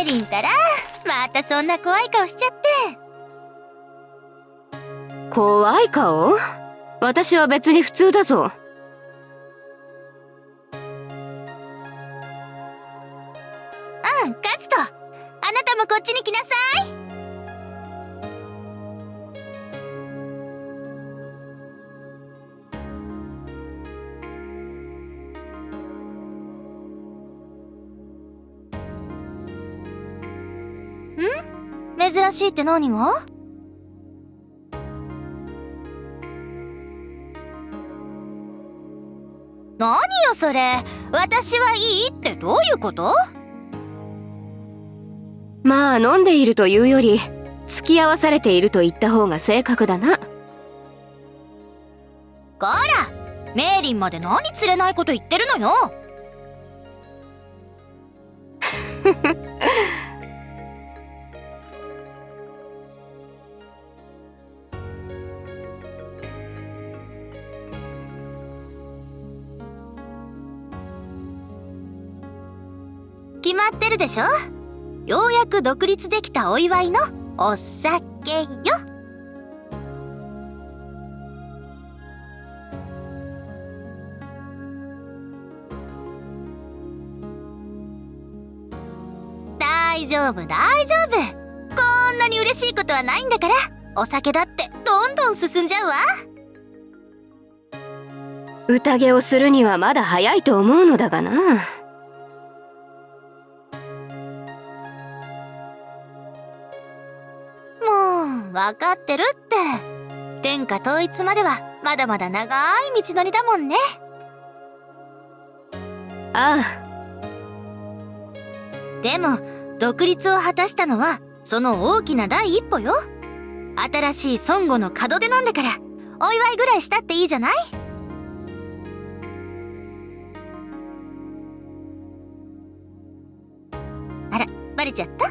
リンたらまたそんな怖い顔しちゃって。怖い顔？私は別に普通だぞ。カズト、あなたもこっちに来なさい。珍しいって何が？何よそれ、私はいいってどういうこと？まあ飲んでいるというより付き合わされていると言った方が正確だな。こら、メイリンまで何釣れないこと言ってるのよ。決まってるでしょ。ようやく独立できたお祝いのお酒よ。大丈夫大丈夫、こんなに嬉しいことはないんだから。お酒だってどんどん進んじゃうわ。宴をするにはまだ早いと思うのだがな。分かってるって。天下統一まではまだまだ長い道のりだもんね。ああ。でも独立を果たしたのはその大きな第一歩よ。新しい孫悟の門出なんだから、お祝いぐらいしたっていいじゃない。あら、バレちゃった？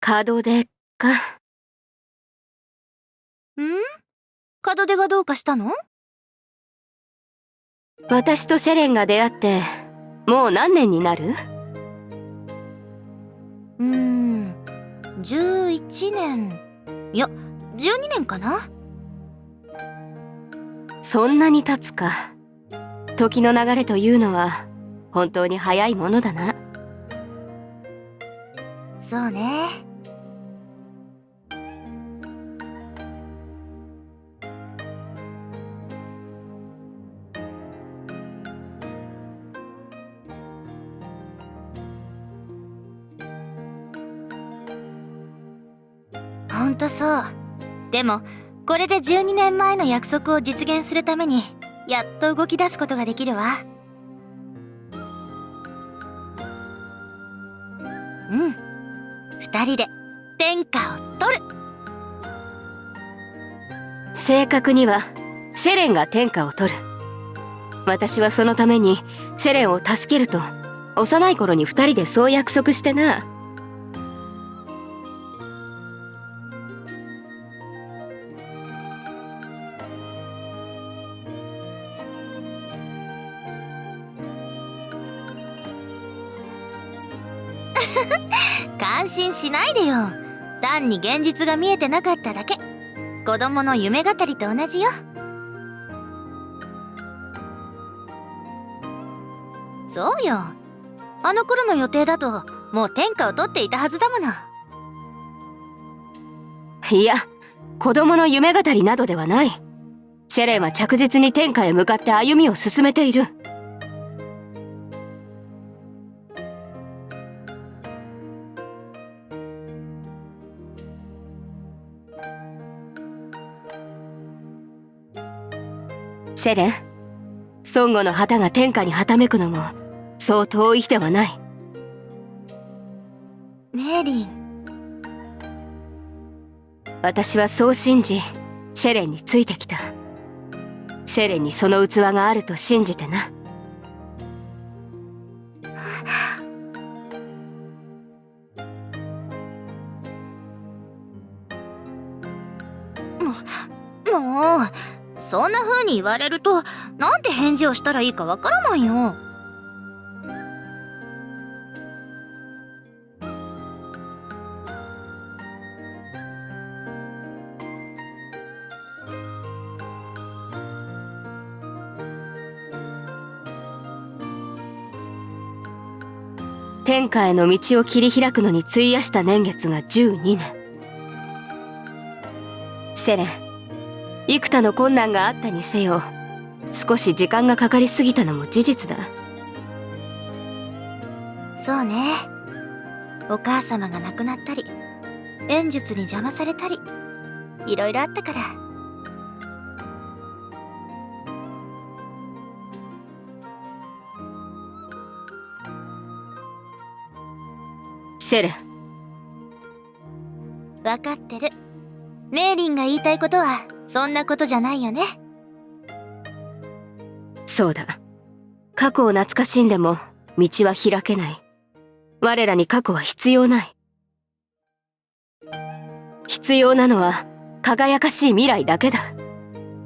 門出か。門出がどうかしたの？私とシェレンが出会ってもう何年になる？11年、いや12年かな。そんなに経つか。時の流れというのは本当に早いものだな。そうね。ほんとそう。でもこれで12年前の約束を実現するためにやっと動き出すことができるわ。2人で天下を取る。正確にはシェレンが天下を取る。私はそのためにシェレンを助けると幼い頃に2人でそう約束してな。感心しないでよ。単に現実が見えてなかっただけ。子供の夢語りと同じよ。そうよ。あの頃の予定だともう天下を取っていたはずだもの。いや、子供の夢語りなどではない。シェレンは着実に天下へ向かって歩みを進めている。シェレン、孫悟の旗が天下にはためくのもそう遠い日ではない。メリン。私はそう信じシェレンについてきた。シェレンにその器があると信じてな。もうそんな風に言われるとなんて返事をしたらいいかわからないよ。天下への道を切り開くのに費やした年月が12年。シェレン、幾多の困難があったにせよ、少し時間がかかりすぎたのも事実だ。そうね。お母様が亡くなったり、演術に邪魔されたり、いろいろあったから。シェレン、分かってる。メイリンが言いたいことはそんなことじゃないよね。そうだ。過去を懐かしんでも道は開けない。我らに過去は必要ない。必要なのは輝かしい未来だけだ。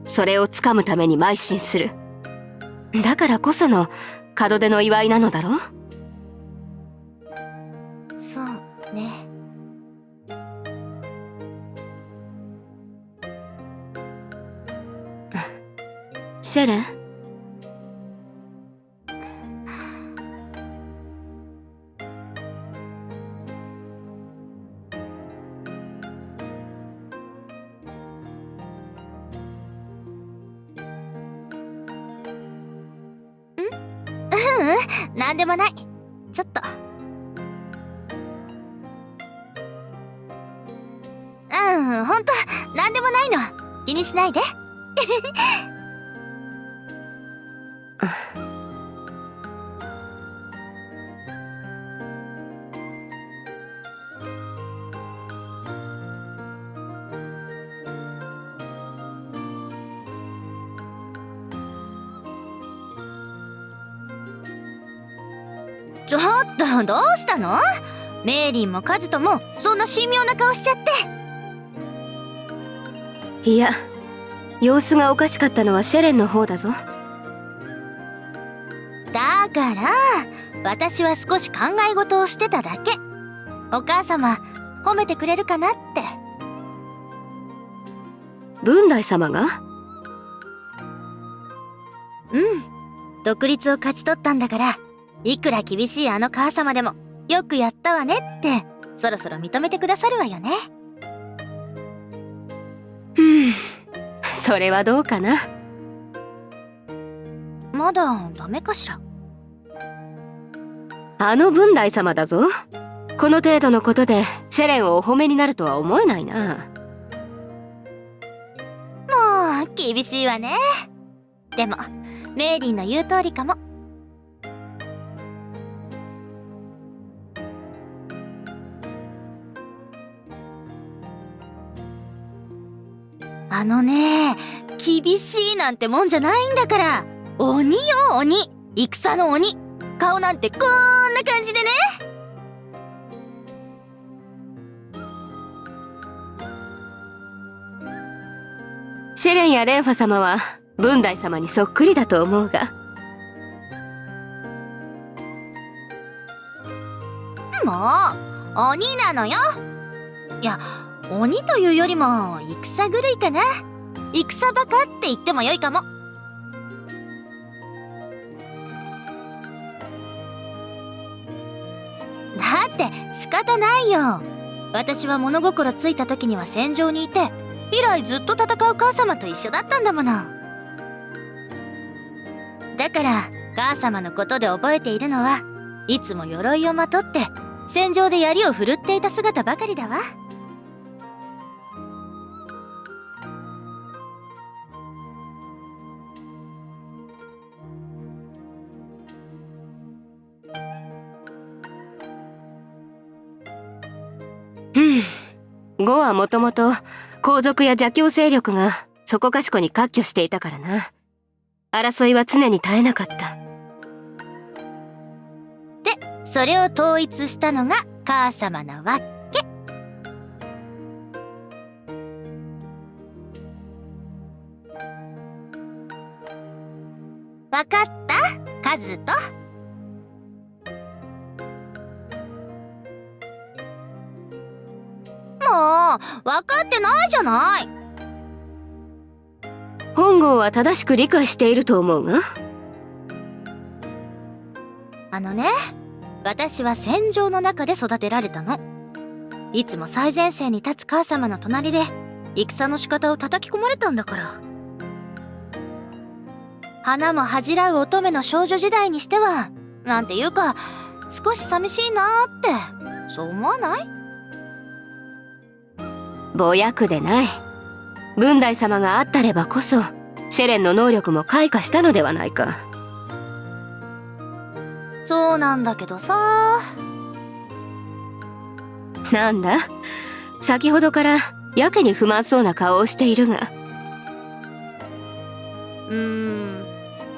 それをつかむために邁進する。だからこその門出の祝いなのだろう。そうね。シェレン、なんでもない。ちょっと。ほんとなんでもないの。気にしないで。ちょっとどうしたの？メイリンもカズトもそんな神妙な顔しちゃって。いや、様子がおかしかったのはシェレンの方だぞ。だから私は少し考え事をしてただけ。お母様褒めてくれるかなって。文大様が？独立を勝ち取ったんだから、いくら厳しいあの母様でもよくやったわねってそろそろ認めてくださるわよね。それはどうかな。まだダメかしら。あの文大様だぞ。この程度のことでシェレンをお褒めになるとは思えないな。もう厳しいわね。でもメイリンの言う通りかも。あのね、厳しいなんてもんじゃないんだから。鬼よ鬼、戦の鬼。顔なんてこんな感じでね。シェレンやレンファ様は文大様にそっくりだと思うが。もう鬼なのよ。いや、鬼というよりも戦狂いかな。戦バカって言ってもよいかも。だって仕方ないよ。私は物心ついた時には戦場にいて、以来ずっと戦う母様と一緒だったんだもの。だから母様のことで覚えているのは、いつも鎧をまとって戦場で槍を振るっていた姿ばかりだわ。呉はもともと皇族や邪教勢力がそこかしこに割拠していたからな。争いは常に絶えなかった。で、それを統一したのが母様なわけ。わかったカズト。もうわかってないじゃない。本郷は正しく理解していると思うが。私は戦場の中で育てられたの。いつも最前線に立つ母様の隣で戦の仕方を叩き込まれたんだから。花も恥じらう乙女の少女時代にしては、なんていうか少し寂しいなーって、そう思わない？ぼやくでない。文大様があったればこそシェレンの能力も開花したのではないか。そうなんだけどさ。なんだ、先ほどからやけに不満そうな顔をしているが。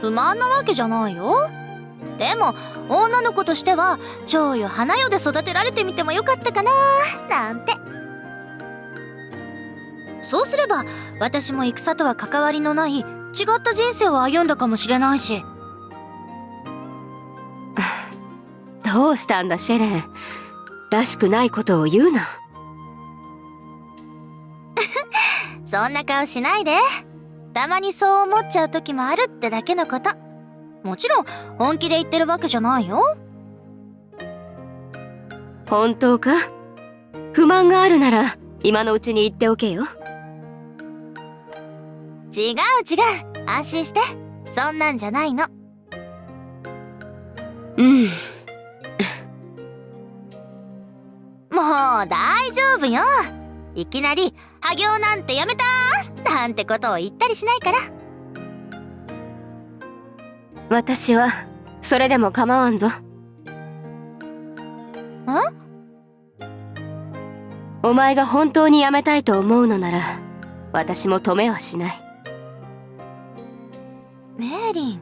不満なわけじゃないよ。でも女の子としては蝶よ花よで育てられてみてもよかったかななんて。そうすれば私も戦とは関わりのない違った人生を歩んだかもしれないし。どうしたんだシェレン、らしくないことを言うな。そんな顔しないで。たまにそう思っちゃう時もあるってだけのこと。もちろん本気で言ってるわけじゃないよ。本当か？不満があるなら今のうちに言っておけよ。違う安心して。そんなんじゃないの。もう大丈夫よ。いきなりハ行なんてやめたーなんてことを言ったりしないから。私はそれでも構わんぞ。お前が本当にやめたいと思うのなら私も止めはしない。メーリン、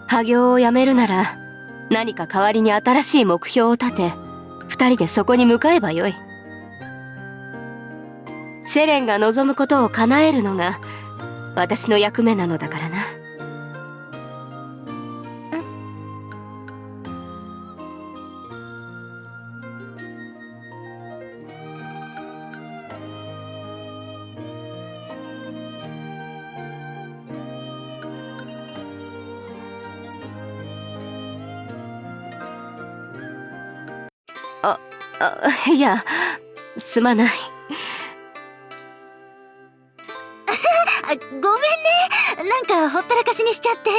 ハ行をやめるなら何か代わりに新しい目標を立て二人でそこに向かえばよい。シェレンが望むことを叶えるのが私の役目なのだからな。いや、すまない。ごめんね。なんかほったらかしにしちゃって。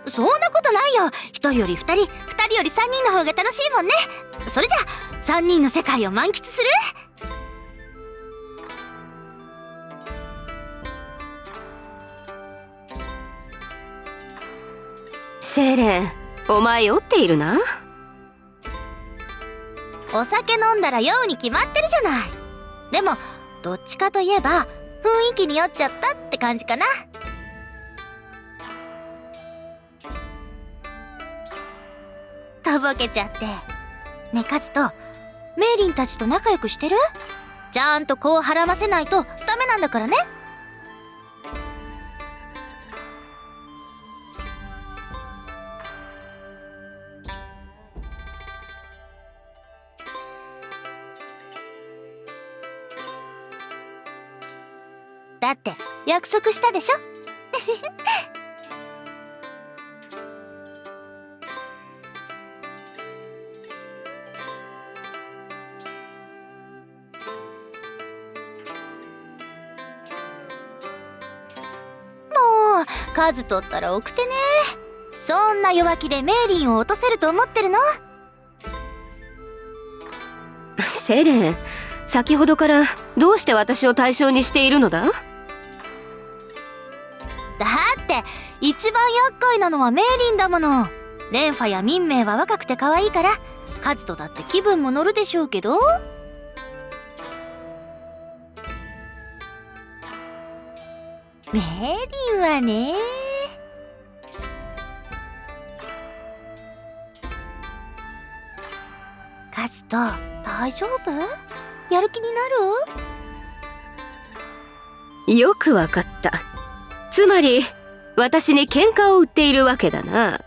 そんなことないよ。一人より二人、二人より三人の方が楽しいもんね。それじゃあ三人の世界を満喫する？シェレン、お前酔っているな。お酒飲んだら酔うに決まってるじゃない。でもどっちかといえば雰囲気に酔っちゃったって感じかな。とぼけちゃって。ね、カズとメイリンたちと仲良くしてる？ちゃんとこうはらませないとダメなんだからね。だって約束したでしょ。もう数取ったら奥手ね。そんな弱気でメイリンを落とせると思ってるの？シェレン、先ほどからどうして私を対象にしているのだ？だって一番厄介なのはメイリンだもの。レンファやミンメイは若くて可愛いからカズとだって気分も乗るでしょうけど。メイリンはね。スト、大丈夫？やる気になる？よくわかった。つまり私に喧嘩を売っているわけだな。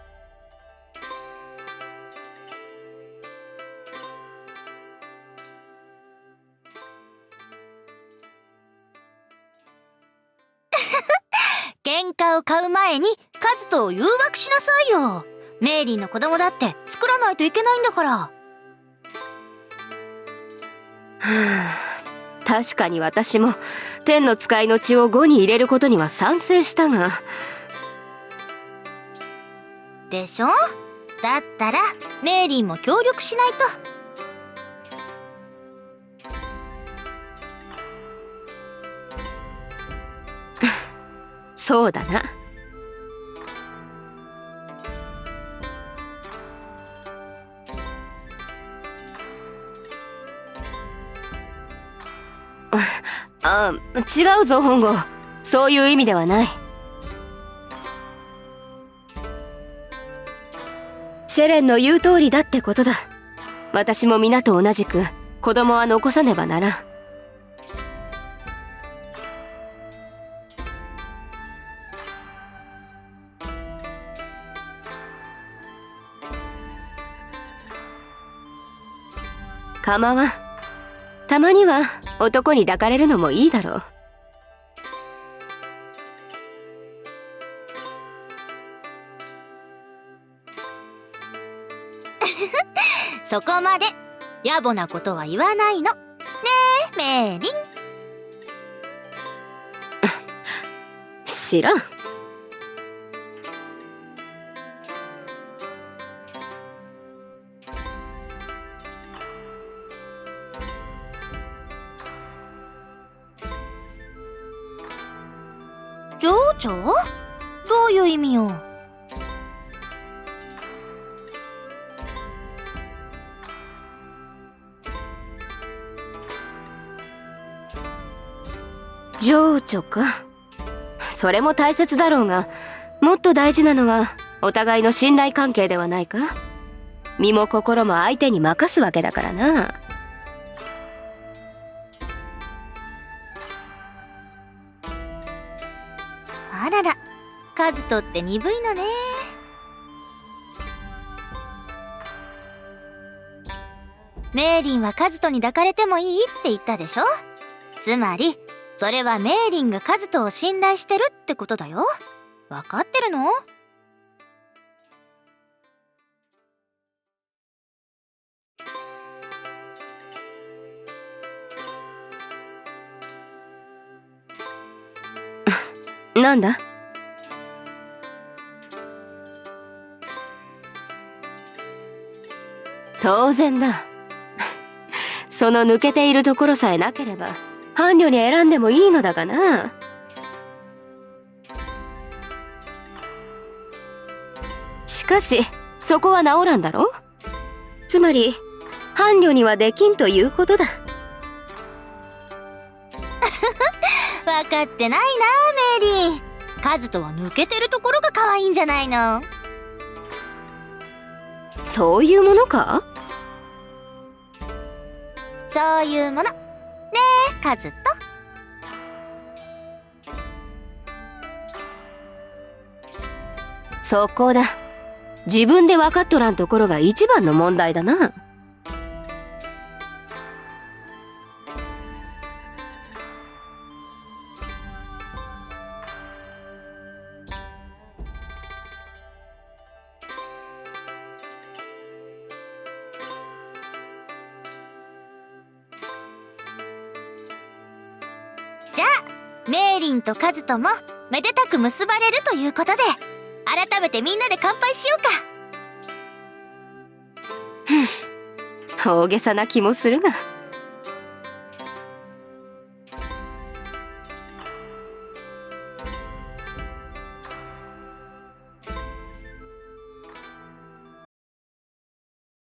喧嘩を買う前にカズトを誘惑しなさいよ。メイリンの子供だって作らないといけないんだから。はあ、確かに私も天の使いの血を5に入れることには賛成したが。でしょ？だったらメイリンも協力しないと。そうだな。違うぞ本郷。そういう意味ではない。シェレンの言う通りだってことだ。私も皆と同じく子供は残さねばならん。構わん。たまには男に抱かれるのもいいだろう。そこまで野暮なことは言わないのねえメイリン。知らん。情緒？どういう意味よ？情緒か。それも大切だろうが、もっと大事なのはお互いの信頼関係ではないか。身も心も相手に任すわけだからな。あらら、カズトって鈍いのね。メイリンはカズトに抱かれてもいいって言ったでしょ。つまりそれはメイリンがカズトを信頼してるってことだよ。わかってるの？なんだ？当然だ。その抜けているところさえなければ伴侶に選んでもいいのだがな。しかしそこは治らんだろ。つまり伴侶にはできんということだ。分かってないなメイリン。カズトは抜けてるところが可愛いんじゃないの？そういうものか？そういうものねえカズト。そこだ。自分で分かっとらんところが一番の問題だな。じゃあメイリンとカズトもめでたく結ばれるということで、改めてみんなで乾杯しようか。大げさな気もするが。